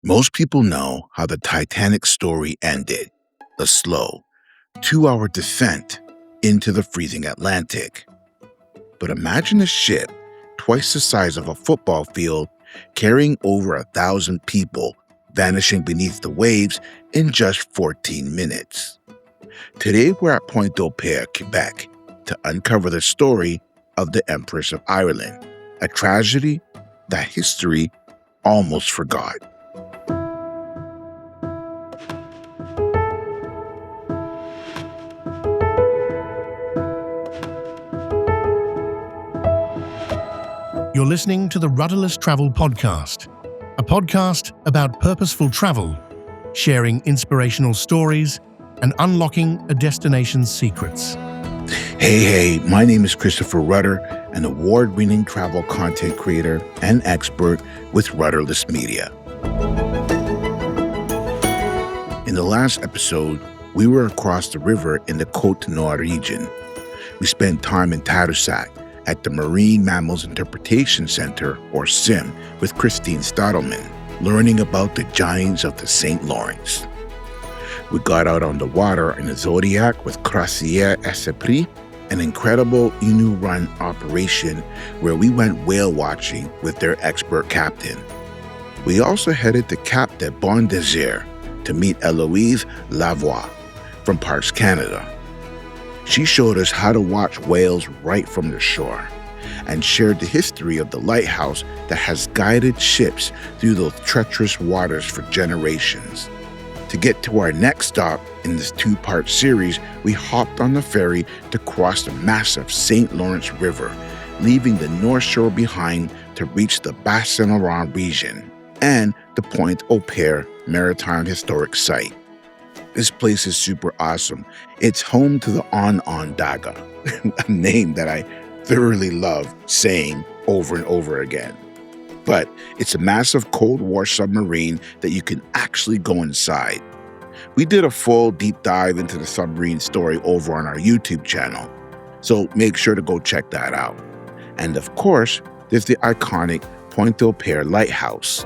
Most people know how the Titanic story ended, a slow, 2-hour descent into the freezing Atlantic. But imagine a ship twice the size of a football field carrying over 1,000 people vanishing beneath the waves in just 14 minutes. Today we're at Pointe-au-Père, Quebec, to uncover the story of the Empress of Ireland, a tragedy that history almost forgot. You're listening to the Rudderless Travel podcast, a podcast about purposeful travel, sharing inspirational stories, and unlocking a destination's secrets. Hey, my name is Christopher Rudder, an award-winning travel content creator and expert with Rudderless Media. In the last episode, we were across the river in the CØTE-NORD region. We spent time in Tadoussac at the Marine Mammals Interpretation Center, or CIM, with Christine Stadelman, learning about the giants of the St. Lawrence. We got out on the water in a Zodiac with Croisière Esprit, an incredible Innu-run operation where we went whale watching with their expert captain. We also headed to Cap de Bon Désert to meet Eloise Lavoie from Parks Canada. She showed us how to watch whales right from the shore and shared the history of the lighthouse that has guided ships through those treacherous waters for generations. To get to our next stop in this two-part series, we hopped on the ferry to cross the massive St. Lawrence River, leaving the North Shore behind to reach the BAS-SAINT-LAURENT region and the Pointe-au-Père Maritime Historic Site. This place is super awesome. It's home to the Onondaga, a name that I thoroughly love saying over and over again. But it's a massive Cold War submarine that you can actually go inside. We did a full deep dive into the submarine story over on our YouTube channel, so make sure to go check that out. And of course, there's the iconic Pointe-au-Père Lighthouse,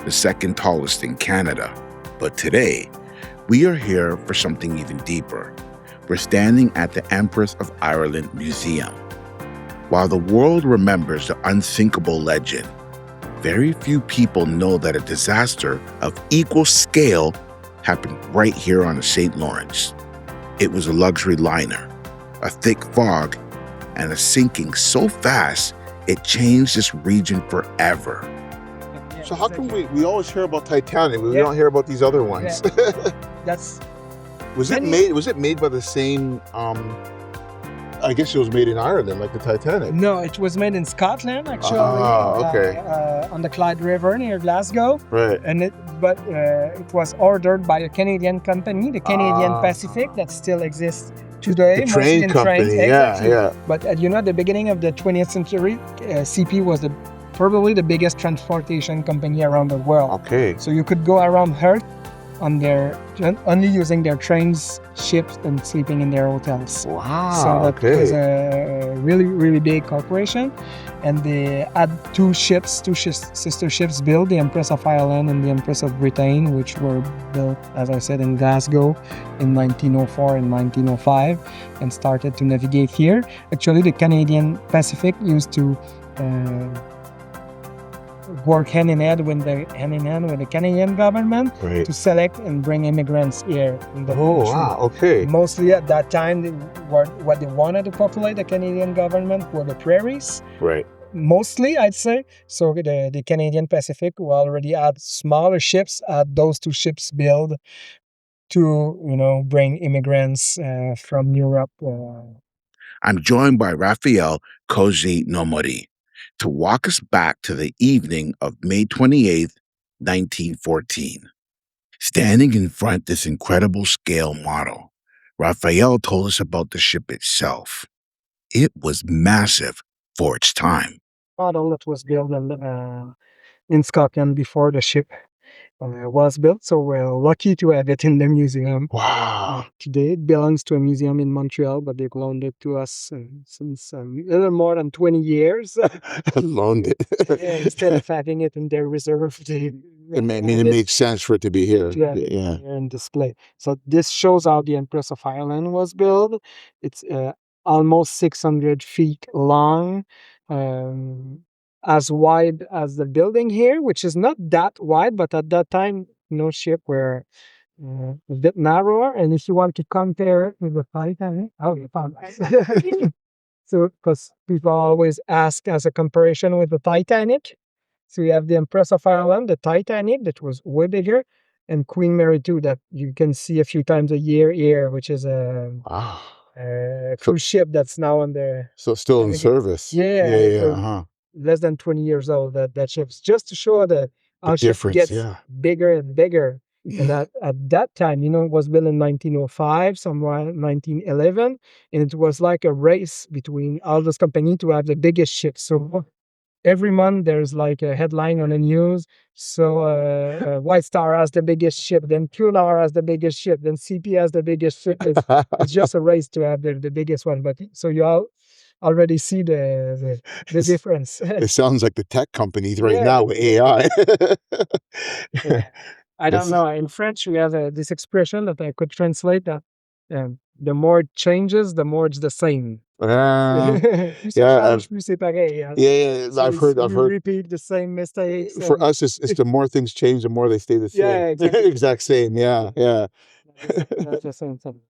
the second tallest in Canada. But today, we are here for something even deeper. We're standing at the Empress of Ireland Museum. While the world remembers the unthinkable legend, very few people know that a disaster of equal scale happened right here on the St. Lawrence. It was a luxury liner, a thick fog, and a sinking so fast it changed this region forever. So how come we always hear about Titanic, we don't hear about these other ones? That's Was it made by the same I guess it was made in Ireland, like the Titanic. No, it was made in Scotland, actually. Okay. On the Clyde River near Glasgow. Right. And it was ordered by a Canadian company, the Canadian Pacific, that still exists today. The train company, trains. Exactly. Yeah. But at the beginning of the 20th century, CP was probably the biggest transportation company around the world. Okay. So you could go around Earth only using their trains, ships, and sleeping in their hotels. Wow. So that was a really, really big corporation. And they had two sister ships built, the Empress of Ireland and the Empress of Britain, which were built, as I said, in Glasgow in 1904 and 1905, and started to navigate here. Actually, the Canadian Pacific used to work hand in hand with the Canadian government to select and bring immigrants here in the country. Wow, okay. Mostly at that time, what they wanted to populate the Canadian government were the prairies. Right. Mostly, I'd say. So the Canadian Pacific, who already had smaller ships, had those two ships built to, bring immigrants from Europe. I'm joined by Raphaël Cousineau-Mori to walk us back to the evening of May 28th, 1914. Standing in front of this incredible scale model, Raphaël told us about the ship itself. It was massive for its time. Model that was built in Scotland before the ship was built. So we're lucky to have it in the museum. Wow. Today it belongs to a museum in Montreal, but they've loaned it to us since a little more than 20 years. Loaned it. Yeah, instead of having it in their reserve, it makes sense for it to be here. Yeah, and display. So this shows how the Empress of Ireland was built. It's almost 600 feet long, as wide as the building here, which is not that wide, but at that time, no ship were a bit narrower. And if you want to compare it with the Titanic, oh, you found it. So, because people always ask as a comparison with the Titanic. So you have the Empress of Ireland, the Titanic, that was way bigger, and Queen Mary 2 that you can see a few times a year here, which is a cruise ship that's now on the... So still in service. Yeah. Less than 20 years old, that ship's just to show that our ship gets bigger and bigger. And at that time, it was built in 1905, somewhere 1911, and it was like a race between all those companies to have the biggest ship. So every month there's like a headline on the news. So White Star has the biggest ship, then Cunard has the biggest ship, then CP has the biggest ship. It's just a race to have the biggest one. But so you all already see the difference. It sounds like the tech companies now with AI. I don't know. In French, we have this expression that I could translate that the more it changes, the more it's the same. I've heard. Repeat the same mistakes. For us, it's the more things change, the more they stay the same. Yeah, exactly. Exact same. Yeah. That's the same thing.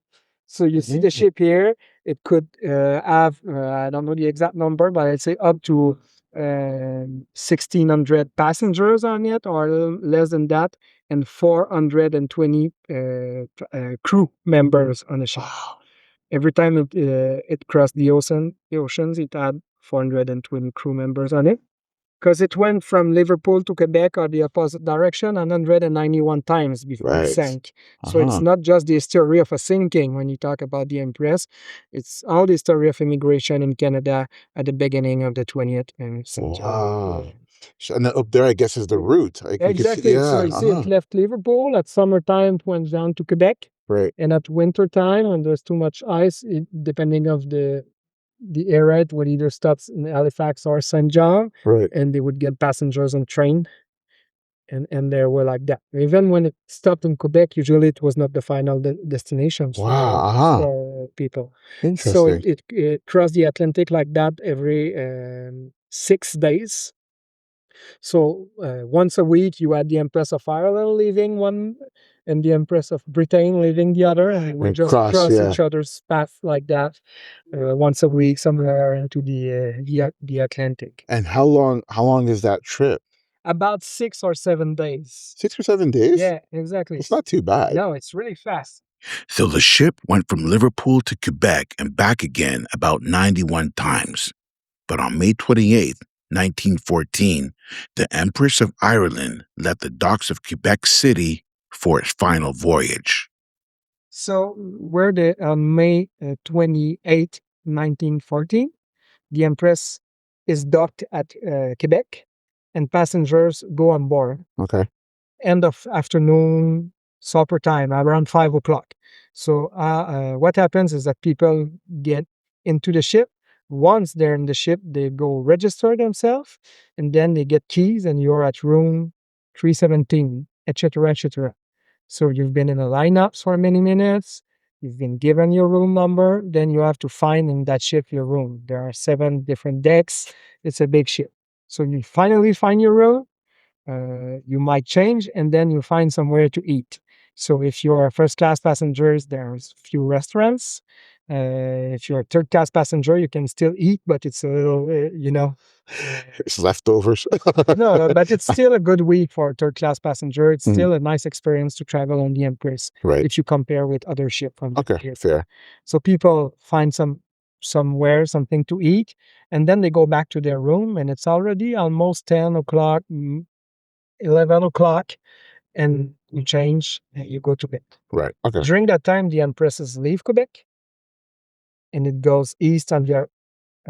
So you see the ship here. It could have I don't know the exact number, but I'd say up to 1,600 passengers on it, or less than that, and 420 crew members on the ship. Wow. Every time it crossed the oceans, it had 420 crew members on it. Because it went from Liverpool to Quebec or the opposite direction 191 times before it sank. So it's not just the story of a sinking when you talk about the Empress. It's all the story of immigration in Canada at the beginning of the 20th century. Wow. And then up there, I guess, is the route. Exactly. So you see it left Liverpool. At summertime, it went down to Quebec. Right. And at winter time, when there's too much ice, depending of the area, it would either stop in Halifax or St. John, and they would get passengers on train, and they were like that. Even when it stopped in Quebec, usually it was not the final destination for people. Interesting. So it crossed the Atlantic like that every 6 days. So once a week, you had the Empress of Ireland leaving one, and the Empress of Britain leaving the other, and we just cross each other's path like that once a week, somewhere into the Atlantic. And how long is that trip? About 6 or 7 days. 6 or 7 days? Yeah, exactly. It's not too bad. No, it's really fast. So the ship went from Liverpool to Quebec and back again about 91 times. But on May 28th, 1914, the Empress of Ireland left the docks of Quebec City for its final voyage. So we're there on May 28th, 1914. The Empress is docked at Quebec, and passengers go on board. Okay. End of afternoon, supper time, around 5 o'clock. So what happens is that people get into the ship. Once they're in the ship, they go register themselves, and then they get keys, and you're at room 317, etc., etc. So you've been in a lineup for many minutes. You've been given your room number. Then you have to find in that ship your room. There are 7 different decks. It's a big ship. So you finally find your room. You might change, and then you find somewhere to eat. So if you're a first-class passenger, there's a few restaurants. If you're a third-class passenger, you can still eat, but it's a little, It's leftovers. No, but it's still a good week for a third-class passenger. It's still a nice experience to travel on the Empress if you compare with other ships. Okay, fair. So people find somewhere, something to eat, and then they go back to their room, and it's already almost 10 o'clock, 11 o'clock, and you change and you go to bed. Right, okay. During that time, the Empresses leave Quebec, and it goes east on the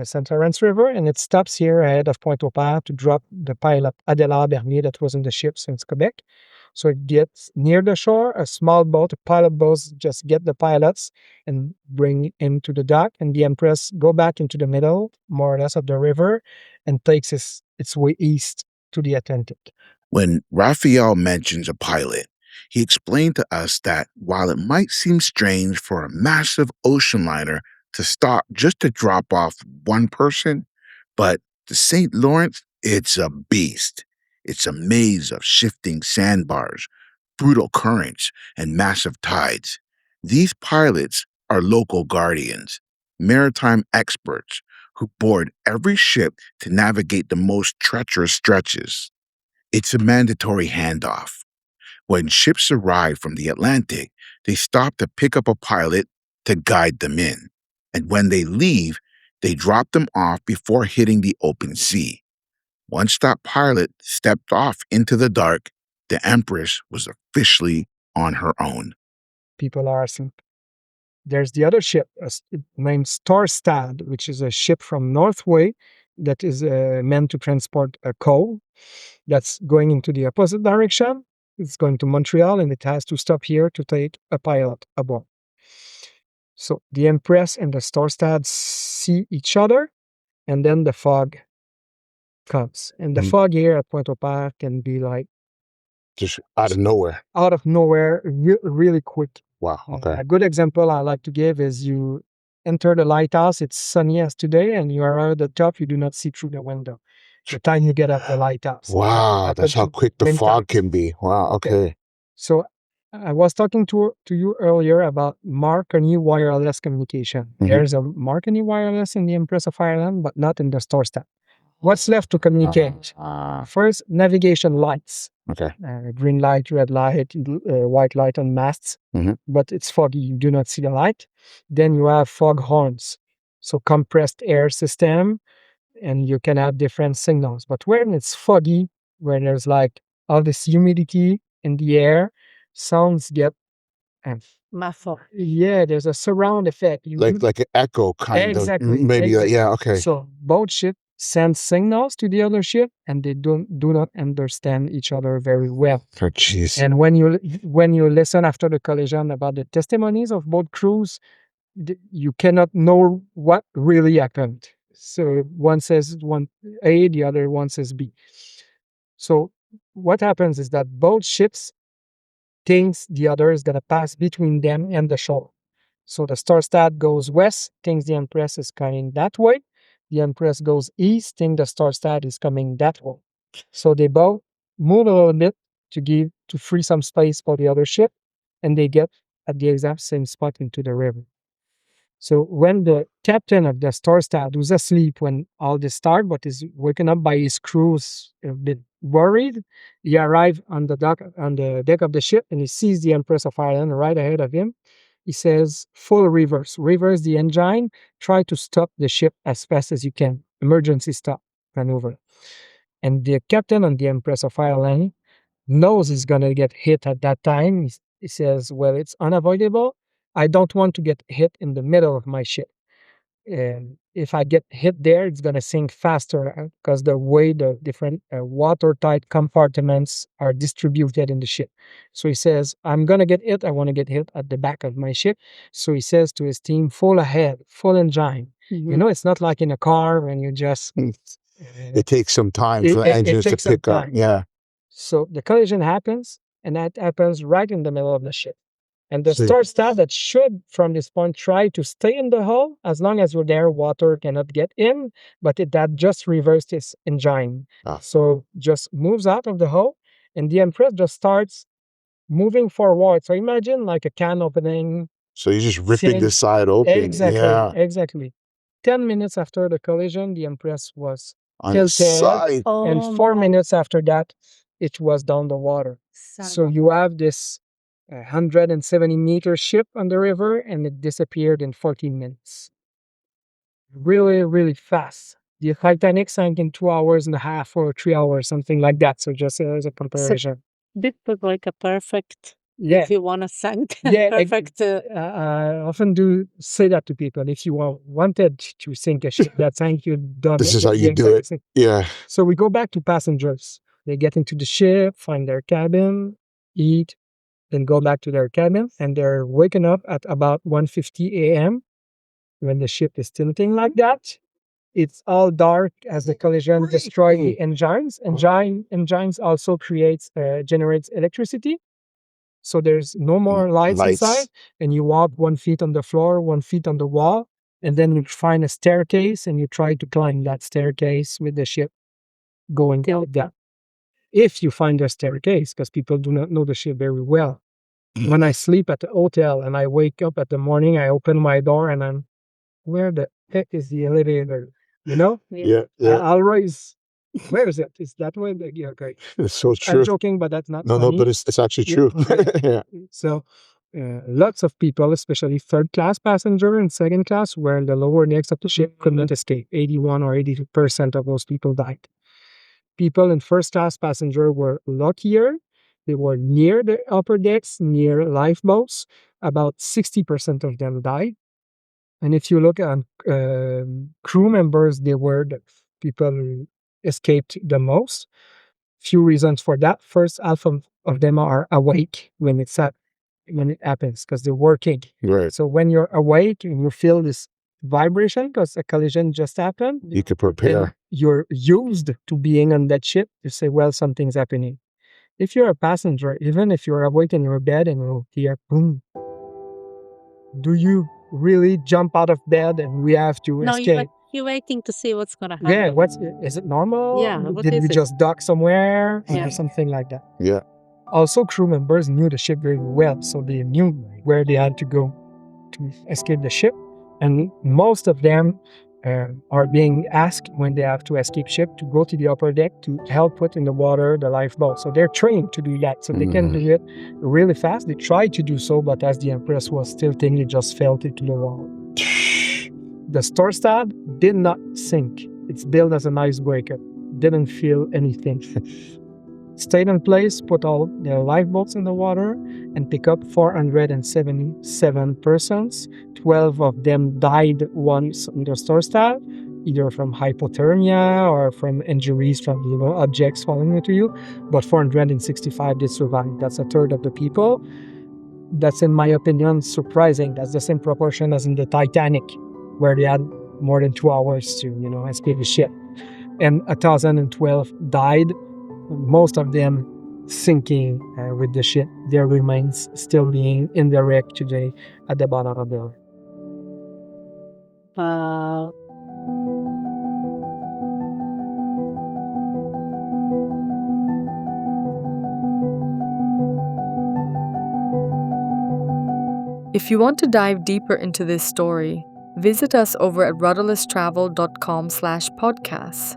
St. Lawrence River, and it stops here ahead of Pointe-au-Père to drop the pilot Adela Bernier that was in the ship since Quebec. So it gets near the shore, a small boat, a pilot boat, just get the pilots and bring him to the dock, and the Empress go back into the middle, more or less, of the river and takes its way east to the Atlantic. When Raphael mentions a pilot, he explained to us that while it might seem strange for a massive ocean liner to stop just to drop off one person, but the St. Lawrence, it's a beast. It's a maze of shifting sandbars, brutal currents, and massive tides. These pilots are local guardians, maritime experts who board every ship to navigate the most treacherous stretches. It's a mandatory handoff. When ships arrive from the Atlantic, they stop to pick up a pilot to guide them in. And when they leave, they drop them off before hitting the open sea. Once that pilot stepped off into the dark, the Empress was officially on her own. People are asleep. There's the other ship named Starstad, which is a ship from Northway that is meant to transport coal that's going into the opposite direction. It's going to Montreal, and it has to stop here to take a pilot aboard. So the Empress and the Starstad see each other, and then the fog comes. And the fog here at Pointe-au-Père can be like Just out of nowhere. out of nowhere, really quick. Wow, okay. A good example I like to give is you enter the lighthouse, it's sunny as today, and you are at the top, you do not see through the window. The time you get up the lighthouse. Wow, that's how quick the fog can be. Wow, okay. So I was talking to you earlier about Marconi wireless communication. There's a Marconi wireless in the Empress of Ireland, but not in the Starstad. What's left to communicate? First, navigation lights. Okay. Green light, red light, white light on masts, but it's foggy. You do not see the light. Then you have fog horns, so compressed air system, and you can have different signals. But when it's foggy, when there's like all this humidity in the air, sounds get muffled. Yeah, there's a surround effect. Like an echo kind of. Maybe. Exactly. Yeah, okay. So both ships send signals to the other ship, and they do not understand each other very well. Oh, jeez. And when you listen after the collision about the testimonies of both crews, you cannot know what really happened. So one says one A, the other one says B. So what happens is that both ships thinks the other is going to pass between them and the shore. So the Starstad goes west, thinks the Empress is coming that way. The Empress goes east, thinks the Starstad is coming that way. So they both move a little bit to free some space for the other ship, and they get at the exact same spot into the river. So when the captain of the Starstad, who's asleep when all this started, but is waken up by his crews a bit worried, he arrives on the deck of the ship, and he sees the Empress of Ireland right ahead of him. He says, full reverse the engine, try to stop the ship as fast as you can. Emergency stop maneuver. And the captain on the Empress of Ireland knows he's going to get hit at that time. He says, well, it's unavoidable. I don't want to get hit in the middle of my ship. And if I get hit there, it's going to sink faster because the way the different watertight compartments are distributed in the ship. So he says, I'm going to get hit. I want to get hit at the back of my ship. So he says to his team, full ahead, full engine. You know, it's not like in a car when you just... it takes some time for the engines to pick up. Yeah. So the collision happens, and that happens right in the middle of the ship. And the Starstad that should, from this point, try to stay in the hull. As long as you're there, water cannot get in, but that just reversed its engine. So just moves out of the hull, and the Empress just starts moving forward. So imagine like a can opening. So you're just ripping the side open. Exactly. 10 minutes after the collision, the Empress was on the side. And 4 minutes after that, it was down the water. So you have this 170-meter ship on the river, and it disappeared in 14 minutes. Really, really fast. The Titanic sank in 2 hours and a half or 3 hours, something like that. So just as a comparison. So this was like a perfect, if you want to sink, perfect. I often do say that to people. If you wanted to sink a ship that sank, you've done this is how you do it. Yeah. So we go back to passengers. They get into the ship, find their cabin. eat, then go back to their cabin, and they're waking up at about 1:50 a.m. when the ship is tilting like that. It's all dark as the collision destroyed the engines. Engines also generates electricity. So there's no more lights inside, and you walk 1 foot on the floor, 1 foot on the wall, and then you find a staircase and you try to climb that staircase with the ship going down. If you find a staircase, because people do not know the ship very well. When I sleep at the hotel and I wake up at the morning, I open my door and I'm, where the heck is the elevator? You know? Yeah. I always, where is it? Is that way? Yeah, okay. It's so true. I'm joking, but that's not No, funny. but it's actually true. Yeah. So lots of people, especially third class passenger and second class, were in the lower decks of the ship, could not escape. 81 or 82% of those people died. People in first class passenger were luckier. They were near the upper decks, near lifeboats. About 60% of them died. And if you look at crew members, they were the people who escaped the most. Few reasons for that. First, half of them are awake when it happens because they're working. Right. So when you're awake and you feel this vibration because a collision just happened, You could prepare. You're used to being on that ship. You say, well, something's happening. If you're a passenger, even if you're awake in your bed and you hear boom, do you really jump out of bed and we have to escape? You're waiting to see what's going to happen. Yeah, is it normal? Yeah, Did we just dock somewhere? Yeah. Or something like that. Yeah. Also, crew members knew the ship very well, so they knew where they had to go to escape the ship. And most of them are being asked when they have to escape ship to go to the upper deck to help put in the water the lifeboat. So they're trained to do that. So they can do it really fast. They tried to do so, but as the Empress was tilting, they just fell into the water. The Storstad did not sink. It's built as an icebreaker. Didn't feel anything. Stayed in place, put all their lifeboats in the water, and pick up 477 persons. 12 of them died once in the Storstad, either from hypothermia or from injuries from objects falling into you. But 465 did survive. That's a third of the people. That's, in my opinion, surprising. That's the same proportion as in the Titanic, where they had more than 2 hours to escape the ship. And 1,012 died. Most of them sinking with the ship. Their remains still being in the wreck today at the bottom of the river. Wow. If you want to dive deeper into this story, visit us over at rudderlesstravel.com/podcasts.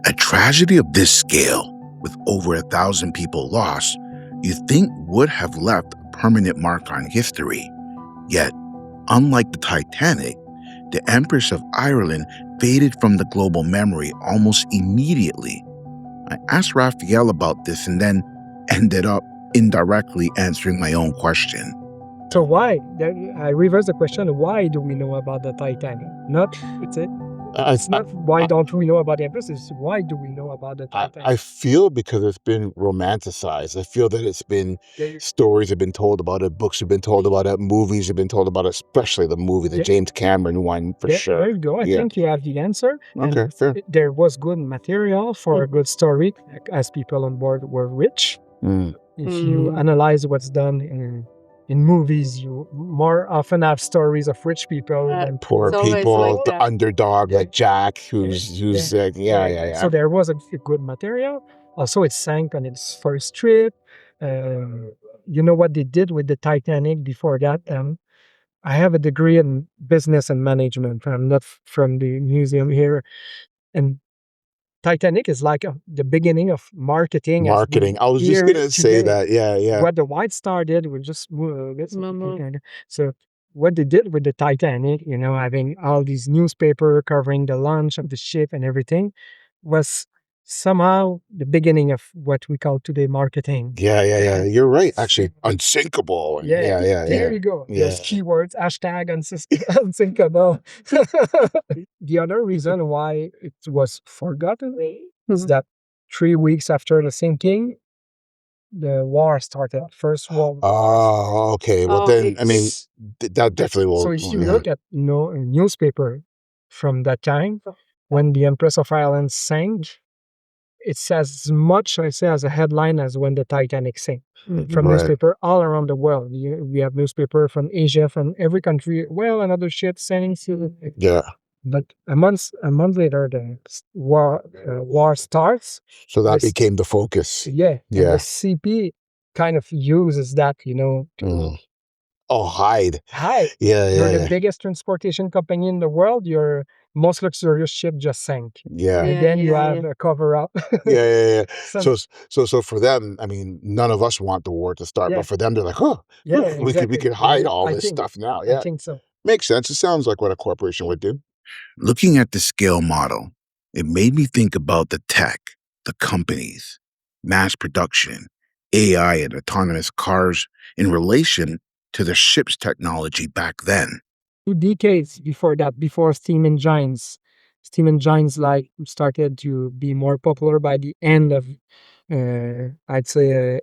A tragedy of this scale, with over 1,000 people lost, you think would have left a permanent mark on history. Yet, unlike the Titanic, the Empress of Ireland faded from the global memory almost immediately. I asked Raphaël about this and then ended up indirectly answering my own question. So why? I reverse the question. Why do we know about the Titanic? It's not why don't we know about the Empress, it's why do we know about the Titanic? I feel because it's been romanticized. I feel that it's been stories have been told about it, books have been told about it, movies have been told about it, especially the movie, the James Cameron one, for sure. There you go. I think you have the answer. Okay, fair. There was good material for a good story, as people on board were rich. If you analyze what's done in movies, you more often have stories of rich people than poor people, the underdog like Jack, who's So there was a good material. Also, it sank on its first trip. You know what they did with the Titanic before that? I have a degree in business and management. I'm not from the museum here. And Titanic is like the beginning of marketing. I was just going to say that. Yeah. What the White Star did was just so what they did with the Titanic, having all these newspapers covering the launch of the ship and everything, was somehow the beginning of what we call today marketing. Yeah. You're right. Actually, unsinkable. There you go. Those keywords, hashtag unsinkable. The other reason why it was forgotten is that 3 weeks after the sinking, the war started, First World War. Oh, okay. Well, then, I mean, that definitely will. So if you look at, you know, a newspaper from that time, when the Empress of Ireland sank, it's as much, I say, as a headline as when the Titanic sank. From newspaper all around the world. We have newspaper from Asia, from every country. Well, another ship sank. Yeah. But a month later, the war starts. So that became the focus. Yeah. And the CP kind of uses that, you know, to hide. Yeah, you're the biggest transportation company in the world. Your most luxurious ship just sank. Yeah. And then you have a cover up. So for them, I mean, none of us want the war to start, but for them, they're like, oh, we could hide all this stuff now. Yeah. I think so. Makes sense. It sounds like what a corporation would do. Looking at the scale model, it made me think about the tech, the companies, mass production, AI and autonomous cars in relation to the ship's technology back then. 2 decades before that, before steam engines like started to be more popular by the end of, I'd say,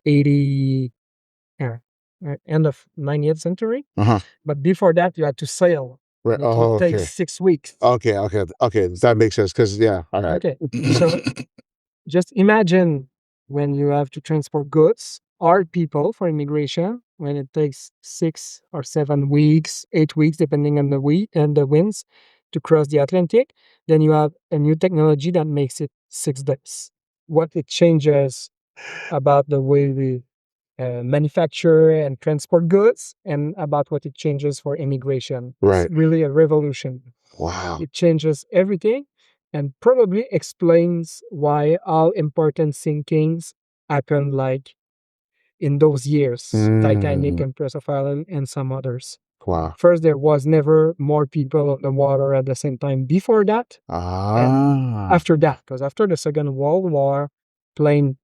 end of 19th century. But before that, you had to sail. Right. It would take 6 weeks. Okay. That makes sense. Because, all right. Okay. So just imagine when you have to transport goods or people for immigration, when it takes 6 or 7 weeks, 8 weeks, depending on the week and the winds, to cross the Atlantic. Then you have a new technology that makes it 6 days. What it changes about the way we manufacture and transport goods, and about what it changes for immigration. Right. It's really a revolution. Wow. It changes everything, and probably explains why all important sinkings happened like in those years. Titanic, Empress of Ireland, and some others. Wow. First, there was never more people on the water at the same time before that. And after that, because after the Second World War, plane,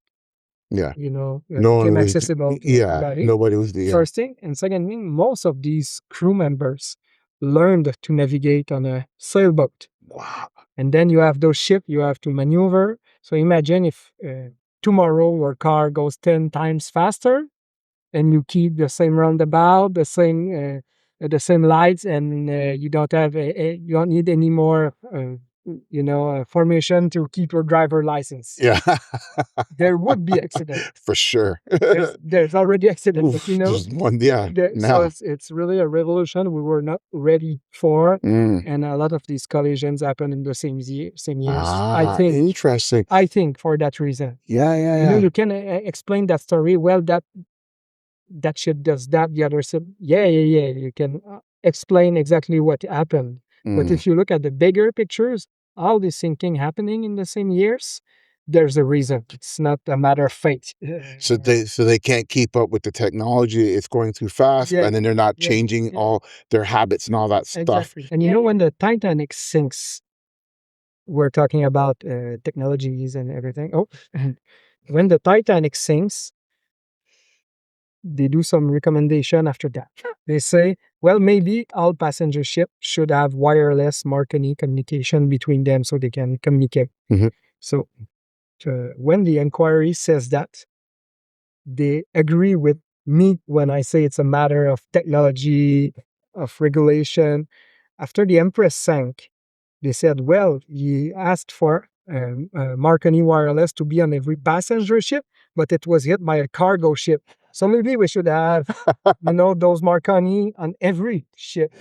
you know, became accessible to everybody. Nobody was the First thing. And second thing, most of these crew members learned to navigate on a sailboat. Wow. And then you have those ships you have to maneuver. So imagine if tomorrow your car goes 10 times faster, and you keep the same roundabout, the same lights, and you don't need any more formation to keep your driver license. Yeah. There would be accident. For sure. There's already accident, but Just one, now. So it's really a revolution we were not ready for, and a lot of these collisions happen in the same years. I think. Interesting. I think for that reason. Yeah. You know, you can explain that story well. That ship does that. The other ship, you can explain exactly what happened. But if you look at the bigger pictures, all this sinking happening in the same years, there's a reason. It's not a matter of fate. So they can't keep up with the technology. It's going too fast, and then they're not changing all their habits and all that stuff. Exactly. And you know, when the Titanic sinks, we're talking about technologies and everything. When the Titanic sinks, they do some recommendation after that. They say, well, maybe all passenger ships should have wireless Marconi communication between them so they can communicate. So when the inquiry says that, they agree with me when I say it's a matter of technology, of regulation. After the Empress sank, they said, well, he asked for Marconi wireless to be on every passenger ship, but it was hit by a cargo ship. So maybe we should have, those Marconi on every ship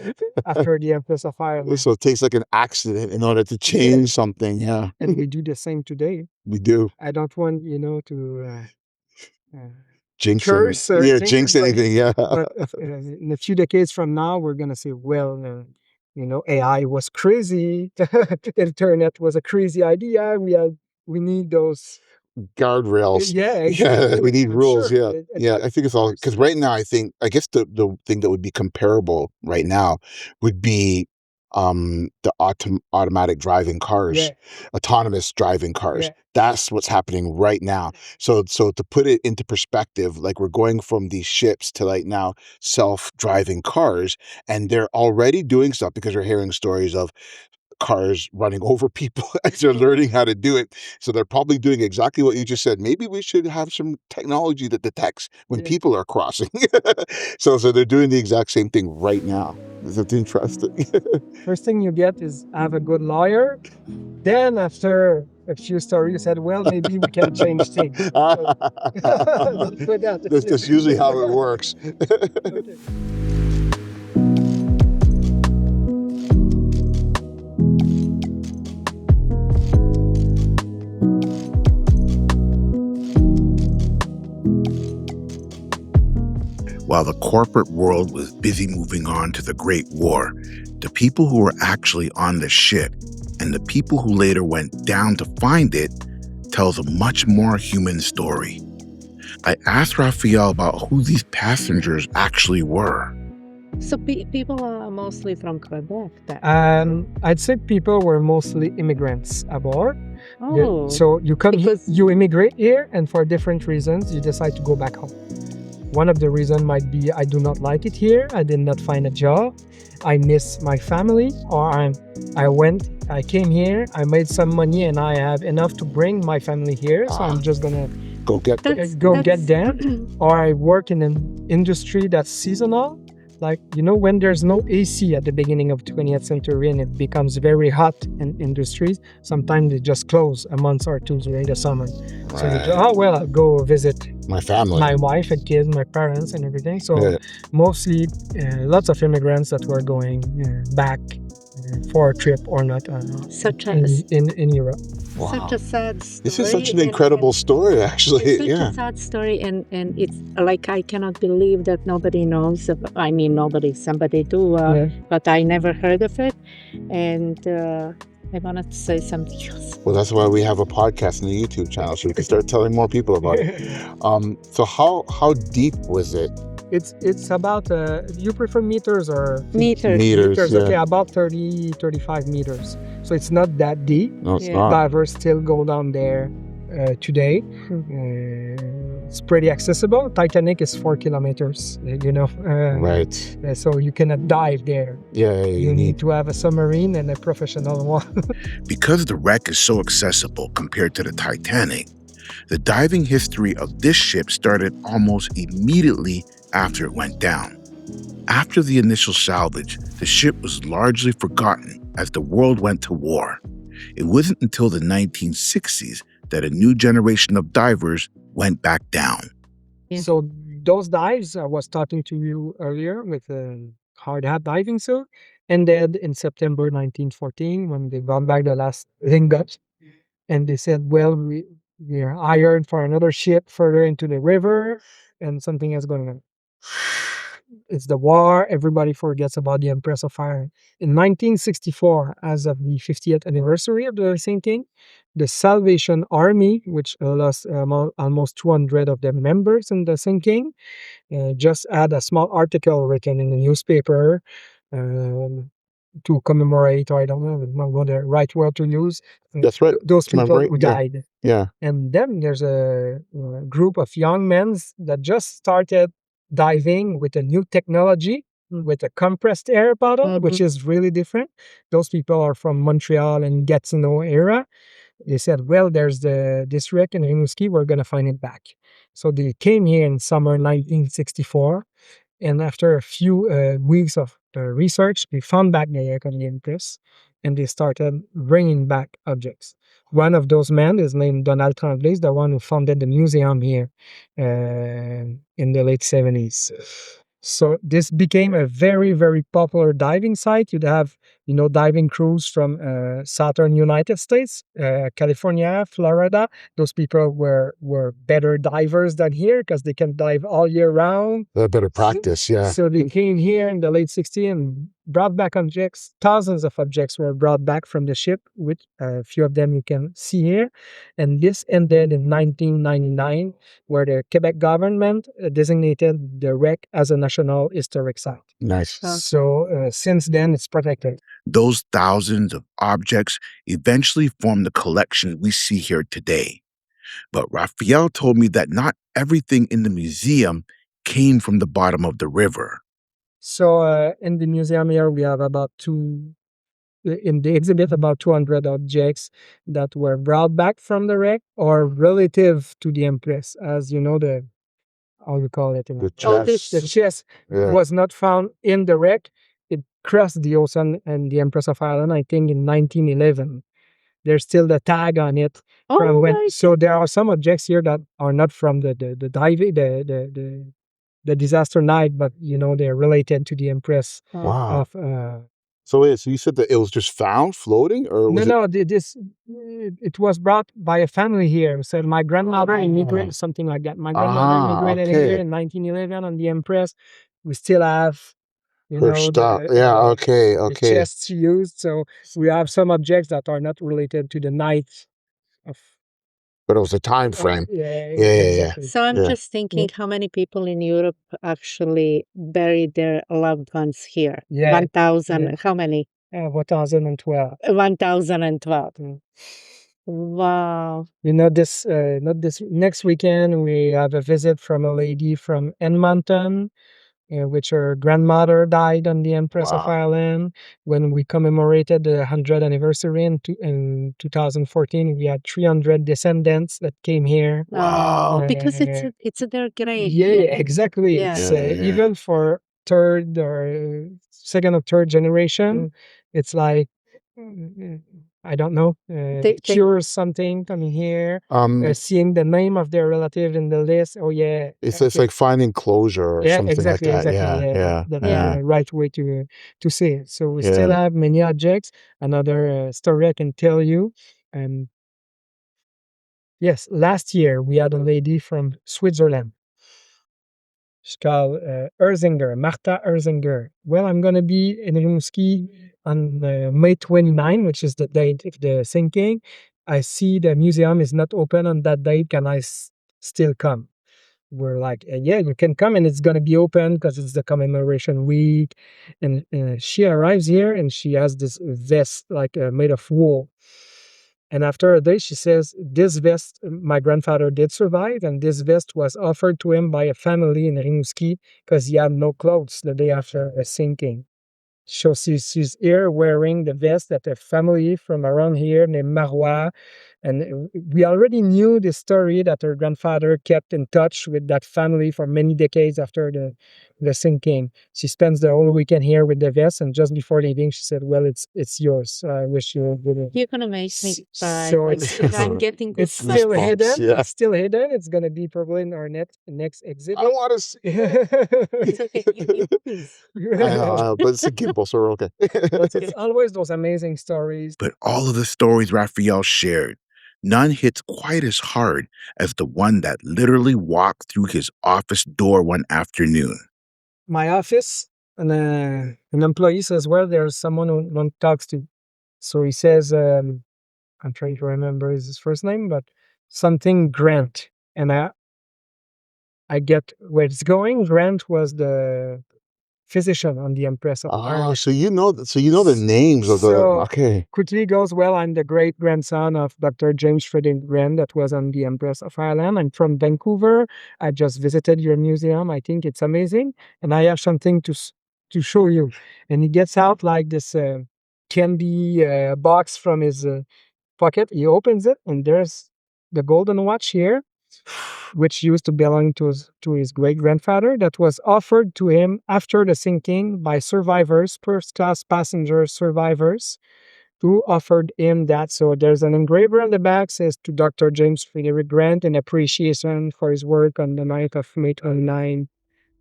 after the Empress of Ireland. So it takes like an accident in order to change something, And we do the same today. We do. I don't want, to jinx curse jinx anything, But in a few decades from now, we're going to say, well, AI was crazy. Internet was a crazy idea. We need those guardrails. Exactly. We need rules. Sure. I think it's all because right now I guess the thing that would be comparable right now would be the automatic driving cars, autonomous driving cars. That's what's happening right now. So to put it into perspective, like we're going from these ships to like now self-driving cars, and they're already doing stuff because we're hearing stories of cars running over people as they're learning how to do it. So they're probably doing exactly what you just said. Maybe we should have some technology that detects when people are crossing. So they're doing the exact same thing right now. That's interesting. First thing you get is have a good lawyer. Then after a few stories, you said, well, maybe we can change things. That's usually how it works. Okay. While the corporate world was busy moving on to the Great War, the people who were actually on the ship and the people who later went down to find it tells a much more human story. I asked Raphaël about who these passengers actually were. So people are mostly from Quebec then? I'd say people were mostly immigrants aboard. Oh. So you come, Because- you immigrate here, and for different reasons, you decide to go back home. One of the reasons might be I do not like it here. I did not find a job. I miss my family, or I came here, I made some money, and I have enough to bring my family here. So I'm just gonna Go get them. get them. Or I work in an industry that's seasonal. Like, when there's no AC at the beginning of 20th century and it becomes very hot in industries, sometimes they just close a month or two during the summer. So you go, I'll go visit My family. my wife and kids, my parents and everything. So mostly lots of immigrants that were going back for a trip or not Such a in Europe. Wow. Such a sad story. This is such an incredible story, actually. It's such Yeah. a sad story, and it's like I cannot believe that nobody knows. I mean, somebody do, but I never heard of it. And I wanted to say something else. Well, that's why we have a podcast and a YouTube channel, so we can start telling more people about it. So how deep was it? It's about, you prefer meters or? Meters. Meters, yeah. Okay, about 30, 35 meters. So it's not that deep. No, it's Yeah. not. Divers still go down there today. It's pretty accessible. Titanic is 4 kilometers, Right. So you cannot dive there. Yeah, You need to have a submarine and a professional one. Because the wreck is so accessible compared to the Titanic, the diving history of this ship started almost immediately after it went down. After the initial salvage, the ship was largely forgotten as the world went to war. It wasn't until the 1960s that a new generation of divers went back down. Yeah. So those dives I was talking to you earlier with a hard hat diving suit ended in September 1914 when they brought back the last Ingots. And they said, well, we are hired for another ship further into the river and something is going on. It's the war. Everybody forgets about the Empress of Fire. In 1964, as of the 50th anniversary of the sinking, the Salvation Army, which lost almost 200 of their members in the sinking, just had a small article written in the newspaper to commemorate, or I don't know what the right word to use. That's right. Those people Commemorate, who yeah. died. Yeah. And then there's a group of young men that just started diving with a new technology, with a compressed air bottle, which is really different. Those people are from Montreal and Gatineau area. They said, well, there's this wreck in Rimouski, we're going to find it back. So they came here in summer 1964. And after a few weeks of research, they found back the aircon Empress, and they started bringing back objects. One of those men is named Donald Tremblay, the one who founded the museum here in the late 70s. So this became a very, very popular diving site. You'd have, diving crews from southern United States, California, Florida. Those people were better divers than here because they can dive all year round. Better practice, yeah. So they came here in the late 60s and brought back objects. Thousands of objects were brought back from the ship, which a few of them you can see here. And this ended in 1999, where the Quebec government designated the wreck as a National Historic Site. Nice. So since then, it's protected. Those thousands of objects eventually formed the collection we see here today. But Raphaël told me that not everything in the museum came from the bottom of the river. So in the museum here, we have about in the exhibit about 200 objects that were brought back from the wreck or relative to the Empress. As you know, how you call it? The The chest was not found in the wreck. It crossed the ocean and the Empress of Ireland, I think, in 1911. There's still the tag on it. So there are some objects here that are not from the diving, the disaster night, but they're related to the Empress of. So you said that it was just found floating, or was it was brought by a family here. So my grandmother immigrated, something like that. My grandmother immigrated here in 1911 on the Empress. We still have, her stuff. The chests she used. So we have some objects that are not related to the night of. But it was a time frame. Exactly. So I'm just thinking how many people in Europe actually buried their loved ones here. 1,000. How many? 1,012. 1,012. Wow. This next weekend we have a visit from a lady from Edmonton, which her grandmother died on the Empress of Ireland. When we commemorated the 100th anniversary in 2014, we had 300 descendants that came here. Wow! Because it's their grave. Yeah, exactly. It's even for third or second or third generation, it's like, I don't know, cure something coming here, seeing the name of their relative in the list. Oh yeah, it's like finding closure or something exactly, like that. Exactly. That's the right way to say it. So we still have many objects. Another story I can tell you. Yes, last year we had a lady from Switzerland. She's called Marta Erzinger. Well, I'm going to be in Rimouski on May 29, which is the date of the sinking. I see the museum is not open on that date. Can I still come? We're like, you can come and it's going to be open because it's the commemoration week. And she arrives here and she has this vest like made of wool. And after a day, she says, this vest, my grandfather did survive, and this vest was offered to him by a family in Rimouski because he had no clothes the day after a sinking. So she's here wearing the vest that a family from around here named Marois. And we already knew the story that her grandfather kept in touch with that family for many decades after the sinking. She spends the whole weekend here with the vest, and just before leaving, she said, well, it's yours. I wish you would. You're going to make me cry. So I'm getting it's still hidden. Yeah. It's still hidden. It's going to be probably in our next exhibit. I want to see. But it's a gimbal, so we're okay. It's always those amazing stories. But all of the stories Raphaël shared, none hits quite as hard as the one that literally walked through his office door one afternoon. My office, and an employee says, well, there's someone who one talks to. So he says, I'm trying to remember his first name, but something Grant. And I get where it's going. Grant was the physician on the Empress of Ireland. So you know the names of the. Okay. Quickly goes, well, I'm the great grandson of Dr. James Frederick Grant that was on the Empress of Ireland. I'm from Vancouver. I just visited your museum. I think it's amazing, and I have something to show you. And he gets out like this candy box from his pocket. He opens it, and there's the golden watch here, which used to belong to his great-grandfather, that was offered to him after the sinking by survivors, first-class passenger survivors, who offered him that. So there's an engraver on the back, says to Dr. James Frederick Grant, in appreciation for his work on the night of May 29.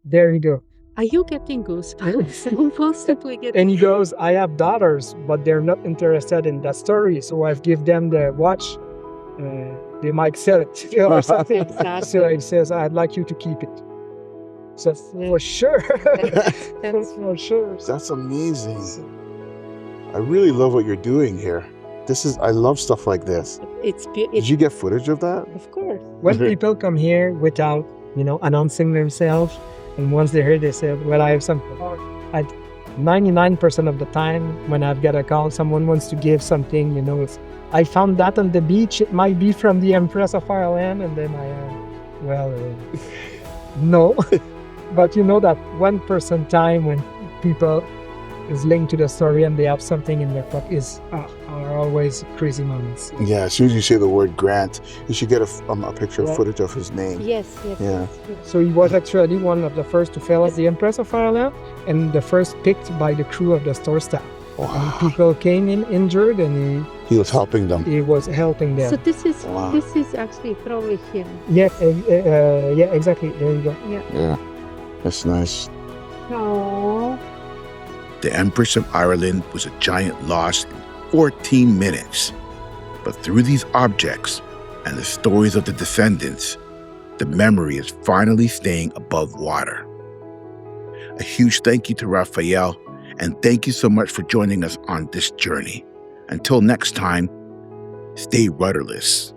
There you go. Are you getting goosebumps? And he goes, I have daughters, but they're not interested in that story, so I've given them the watch. They might sell it or something. Exactly. So he says, I'd like you to keep it. So for sure. That's for sure. That's amazing. I really love what you're doing here. I love stuff like this. Did you get footage of that? Of course. When people come here without, announcing themselves, and once they're here, they say, well, I have something. 99% of the time, when I've got a call, someone wants to give something, I found that on the beach. It might be from the Empress of Ireland. And then no. But that 1% time when people is linked to the story and they have something in their pocket are always crazy moments. Yeah, as soon as you say the word Grant, you should get a picture of footage of his name. Yes. Yeah. So he was actually one of the first to fail as the Empress of Ireland and the first picked by the crew of the store staff. Wow. And people came in injured and He was helping them. he was helping them. So this is actually probably him. Yeah, yeah, exactly. There you go. Yeah, that's nice. Oh. The Empress of Ireland was a giant loss in 14 minutes. But through these objects and the stories of the descendants, the memory is finally staying above water. A huge thank you to Raphaël, and thank you so much for joining us on this journey. Until next time, stay rudderless.